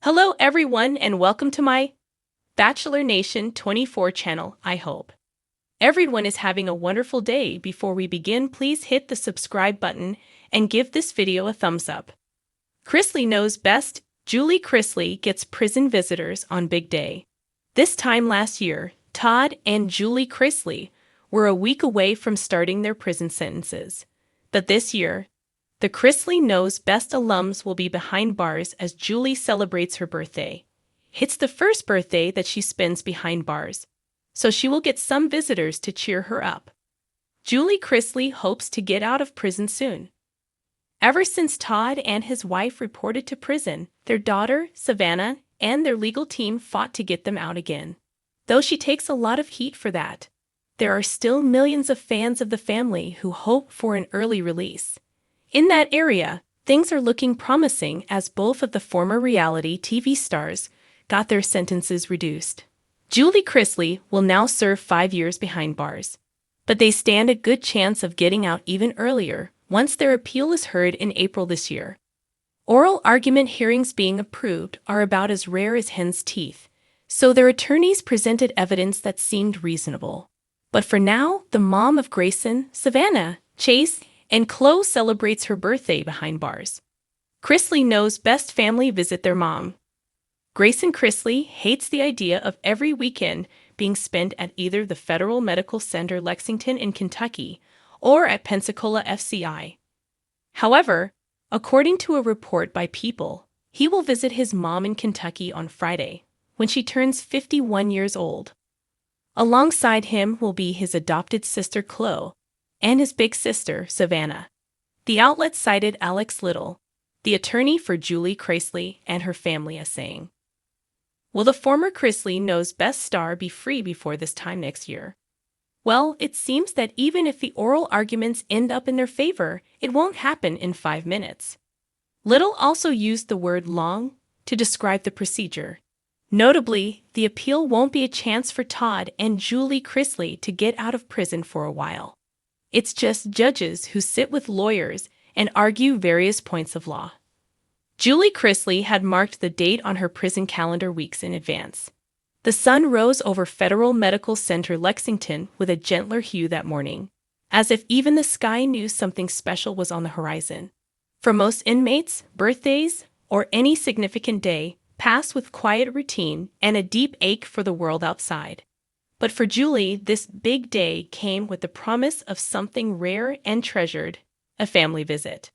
Hello everyone and welcome to my Bachelor Nation 24 channel, I hope. Everyone is having a wonderful day. Before we begin, please hit the subscribe button and give this video a thumbs up. Chrisley knows best. Julie Chrisley gets prison visitors on big day. This time last year, Todd and Julie Chrisley were a week away from starting their prison sentences. But this year, the Chrisley Knows Best alums will be behind bars as Julie celebrates her birthday. It's the first birthday that she spends behind bars, so she will get some visitors to cheer her up. Julie Chrisley hopes to get out of prison soon. Ever since Todd and his wife reported to prison, their daughter, Savannah, and their legal team fought to get them out again. Though she takes a lot of heat for that, there are still millions of fans of the family who hope for an early release. In that area, things are looking promising as both of the former reality TV stars got their sentences reduced. Julie Chrisley will now serve 5 years behind bars, but they stand a good chance of getting out even earlier once their appeal is heard in April this year. Oral argument hearings being approved are about as rare as hen's teeth, so their attorneys presented evidence that seemed reasonable. But for now, the mom of Grayson, Savannah, Chase, and Chloe celebrates her birthday behind bars. Chrisley Knows Best family visit their mom. Grayson Chrisley hates the idea of every weekend being spent at either the Federal Medical Center Lexington in Kentucky or at Pensacola FCI. However, according to a report by People, he will visit his mom in Kentucky on Friday, when she turns 51 years old. Alongside him will be his adopted sister Chloe and his big sister, Savannah. The outlet cited Alex Little, the attorney for Julie Chrisley and her family, as saying, "Will the former Chrisley Knows Best star be free before this time next year?" Well, it seems that even if the oral arguments end up in their favor, it won't happen in 5 minutes. Little also used the word long to describe the procedure. Notably, the appeal won't be a chance for Todd and Julie Chrisley to get out of prison for a while. It's just judges who sit with lawyers and argue various points of law. Julie Chrisley had marked the date on her prison calendar weeks in advance. The sun rose over Federal Medical Center Lexington with a gentler hue that morning, as if even the sky knew something special was on the horizon. For most inmates, birthdays, or any significant day, pass with quiet routine and a deep ache for the world outside. But for Julie, this big day came with the promise of something rare and treasured, a family visit.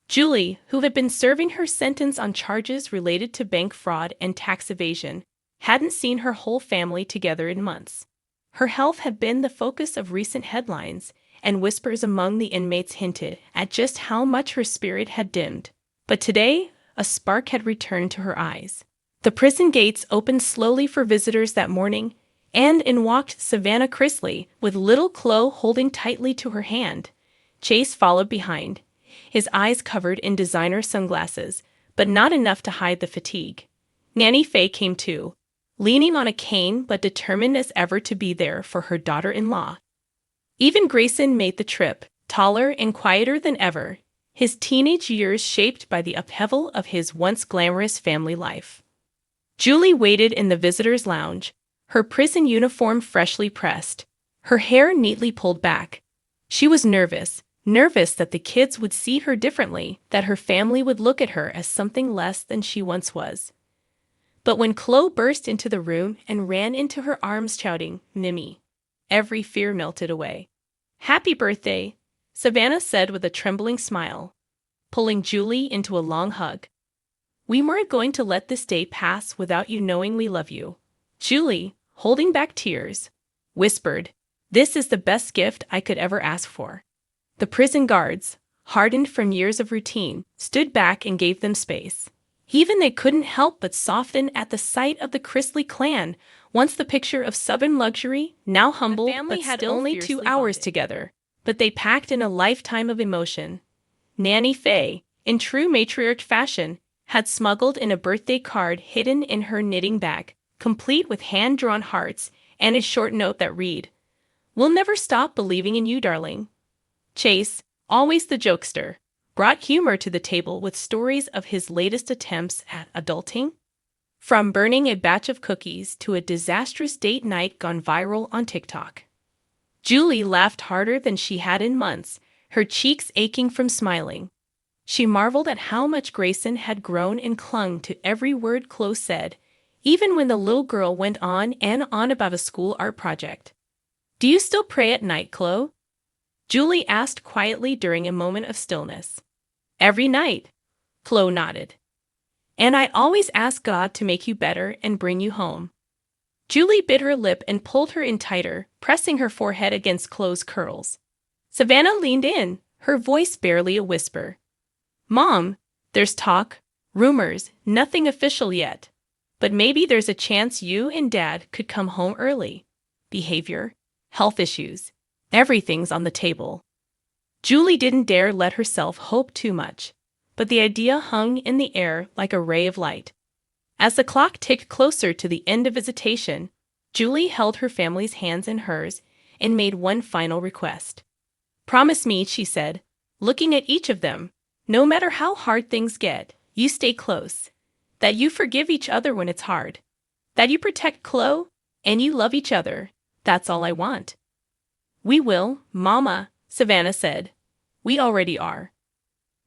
Julie, who had been serving her sentence on charges related to bank fraud and tax evasion, hadn't seen her whole family together in months. Her health had been the focus of recent headlines, and whispers among the inmates hinted at just how much her spirit had dimmed. But today, a spark had returned to her eyes. The prison gates opened slowly for visitors that morning, and in walked Savannah Chrisley, with little Chloe holding tightly to her hand. Chase followed behind, his eyes covered in designer sunglasses, but not enough to hide the fatigue. Nanny Faye came too, leaning on a cane but determined as ever to be there for her daughter-in-law. Even Grayson made the trip, taller and quieter than ever, his teenage years shaped by the upheaval of his once glamorous family life. Julie waited in the visitors' lounge, her prison uniform freshly pressed, her hair neatly pulled back. She was nervous that the kids would see her differently, that her family would look at her as something less than she once was. But when Chloe burst into the room and ran into her arms shouting, "Mimi," every fear melted away. "Happy birthday," Savannah said with a trembling smile, pulling Julie into a long hug. "We weren't going to let this day pass without you knowing we love you." Julie, holding back tears, whispered, "This is the best gift I could ever ask for." The prison guards, hardened from years of routine, stood back and gave them space. Even they couldn't help but soften at the sight of the Chrisley clan, once the picture of Southern luxury, now humble, but still only 2 hours together. But they packed in a lifetime of emotion. Nanny Faye, in true matriarch fashion, had smuggled in a birthday card hidden in her knitting bag, complete with hand-drawn hearts and a short note that read, "We'll never stop believing in you, darling." Chase, always the jokester, brought humor to the table with stories of his latest attempts at adulting. From burning a batch of cookies to a disastrous date night gone viral on TikTok. Julie laughed harder than she had in months, her cheeks aching from smiling. She marveled at how much Grayson had grown and clung to every word Chloe said, even when the little girl went on and on about a school art project. "Do you still pray at night, Chloe?" Julie asked quietly during a moment of stillness. "Every night," Chloe nodded. "And I always ask God to make you better and bring you home." Julie bit her lip and pulled her in tighter, pressing her forehead against Chloe's curls. Savannah leaned in, her voice barely a whisper. "Mom, there's talk, rumors, nothing official yet. But maybe there's a chance you and Dad could come home early. Behavior, health issues, everything's on the table." Julie didn't dare let herself hope too much, but the idea hung in the air like a ray of light. As the clock ticked closer to the end of visitation, Julie held her family's hands in hers and made one final request. "Promise me," she said, looking at each of them, "no matter how hard things get, you stay close, that you forgive each other when it's hard, that you protect Chloe, and you love each other. That's all I want." "We will, Mama," Savannah said. "We already are."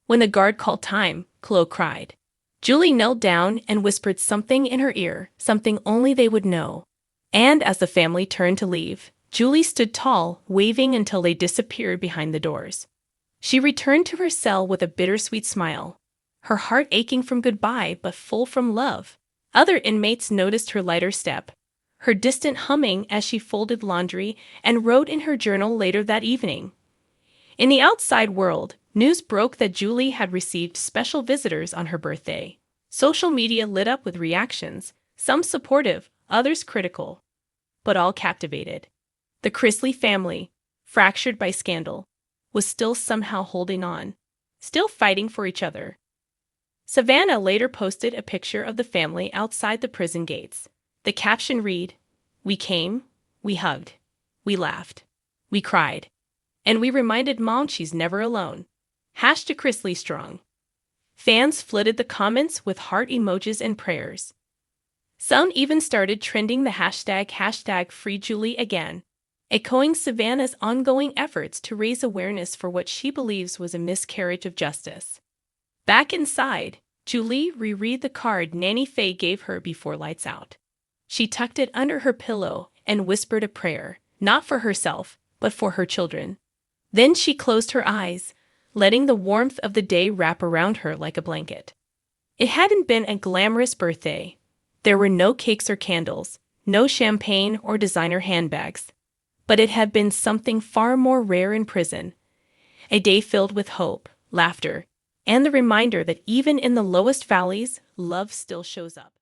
When the guard called time, Chloe cried. Julie knelt down and whispered something in her ear, something only they would know. And as the family turned to leave, Julie stood tall, waving until they disappeared behind the doors. She returned to her cell with a bittersweet smile, her heart aching from goodbye but full from love. Other inmates noticed her lighter step, her distant humming as she folded laundry and wrote in her journal later that evening. In the outside world, news broke that Julie had received special visitors on her birthday. Social media lit up with reactions, some supportive, others critical, but all captivated. The Chrisley family, fractured by scandal, was still somehow holding on, still fighting for each other. Savannah later posted a picture of the family outside the prison gates. The caption read, "We came, we hugged, we laughed, we cried, and we reminded Mom she's never alone. #Chrisley strong." Fans flooded the comments with heart emojis and prayers. Some even started trending the hashtag Free Julie again, echoing Savannah's ongoing efforts to raise awareness for what she believes was a miscarriage of justice. Back inside, Julie reread the card Nanny Faye gave her before lights out. She tucked it under her pillow and whispered a prayer, not for herself, but for her children. Then she closed her eyes, letting the warmth of the day wrap around her like a blanket. It hadn't been a glamorous birthday. There were no cakes or candles, no champagne or designer handbags. But it had been something far more rare in prison. A day filled with hope, laughter, and the reminder that even in the lowest valleys, love still shows up.